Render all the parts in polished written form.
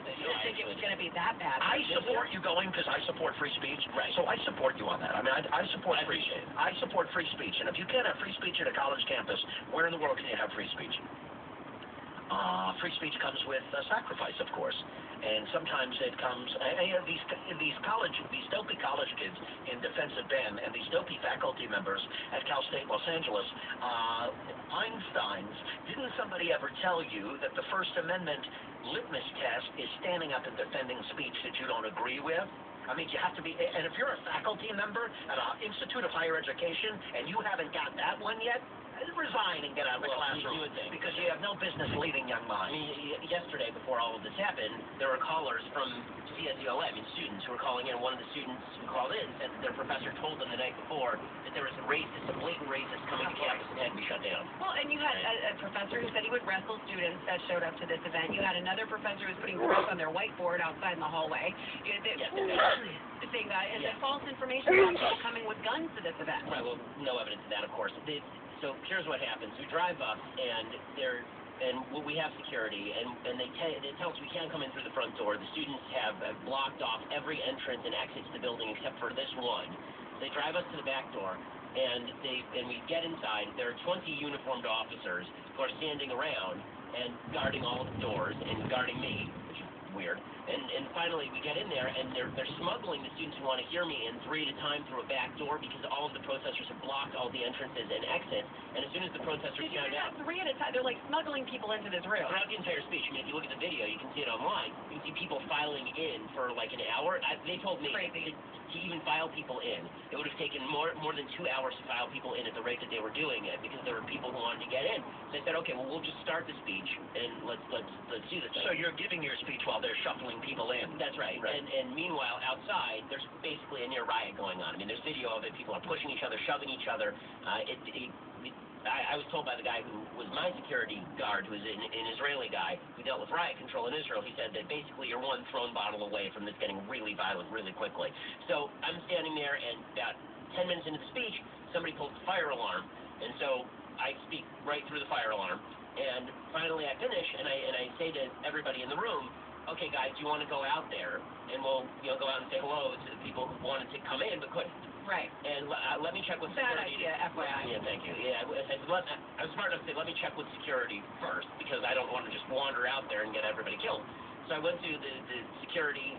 You didn't think it was going to be that bad. I support you going because I support free speech. Right. So I support you on that. I mean, I support free speech. I support free speech. And if you can't have free speech at a college campus, where in the world can you have free speech? Free speech comes with sacrifice, of course, and sometimes it comes. These dopey college kids in defensive Ben and these dopey faculty members at Cal State Los Angeles, Einsteins. Didn't somebody ever tell you that the First Amendment litmus test is standing up and defending speech that you don't agree with? I mean, you have to be, and if you're a faculty member at an institute of higher education and you haven't got that one yet, resign and get out of the classroom because you have no business leading young minds. I mean, yesterday, before all of this happened, there were callers from CSULA, students who were calling in. One of the students who called in said that their professor told them the night before that there was a blatant racist coming to campus and had to be shut down. Well, and you had a professor who said he would wrestle students that showed up to this event. You had another professor who was putting threats on their whiteboard outside in the hallway. Saying that, and the false information about people coming with guns to this event. Right, well, no evidence of that, of course. So here's what happens. We drive up, and we have security, and they tell us we can't come in through the front door. The students have blocked off every entrance and exit to the building except for this one. They drive us to the back door, and we get inside. There are 20 uniformed officers who are standing around and guarding all of the doors and guarding me, which is weird. And finally, we get in there, and they're smuggling the students who want to hear me in 3 at a time through a back door because all of the protesters have blocked all the entrances and exits. And as soon as the protesters found out, 3 at a time, they're like smuggling people into this room. Throughout the entire speech, I mean, if you look at the video, you can see it online. You can see people filing in for like an hour. They told me to even file people in, it would have taken more than 2 hours to file people in at the rate that they were doing it because there were people who wanted to get in. So I said, okay, well, we'll just start the speech and let's do this. So you're giving your speech while they're shuffling people in. That's right. And meanwhile, outside, there's basically a near riot going on. I mean, there's video of it. People are pushing each other, shoving each other. I was told by the guy who was my security guard, who is an Israeli guy who dealt with riot control in Israel, he said that basically you're one thrown bottle away from this getting really violent really quickly. So I'm standing there, and about 10 minutes into the speech, somebody pulls the fire alarm. And so I speak right through the fire alarm. And finally I finish, and I say to everybody in the room, okay, guys, you want to go out there, and we'll go out and say hello to the people who wanted to come in but couldn't. Right. And let me check with security. Bad idea, FYI. Yeah, thank you. Yeah, I was smart enough to say, let me check with security first, because I don't want to just wander out there and get everybody killed. So I went to the security,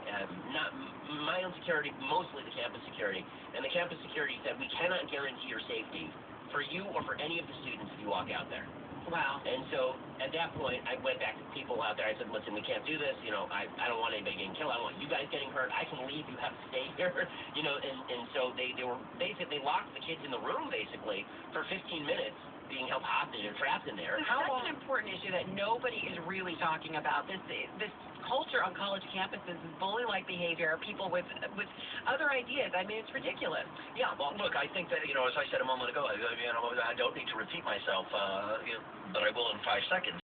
not my own security, mostly the campus security, and the campus security said, we cannot guarantee your safety for you or for any of the students if you walk out there. Wow. And so at that point, I went back to people out there. I said, listen, we can't do this. I don't want anybody getting killed. I don't want you guys getting hurt. I can leave. You have to stay here. And so they were basically, they locked the kids in the room, basically, for 15 minutes, being held hostage and trapped in there. That's an important issue that nobody is really talking about. This culture on college campuses is bully-like behavior, people with other ideas. I mean, it's ridiculous. Yeah, well, look, I think that, as I said a moment ago, I don't need to repeat myself, but I will in 5 seconds.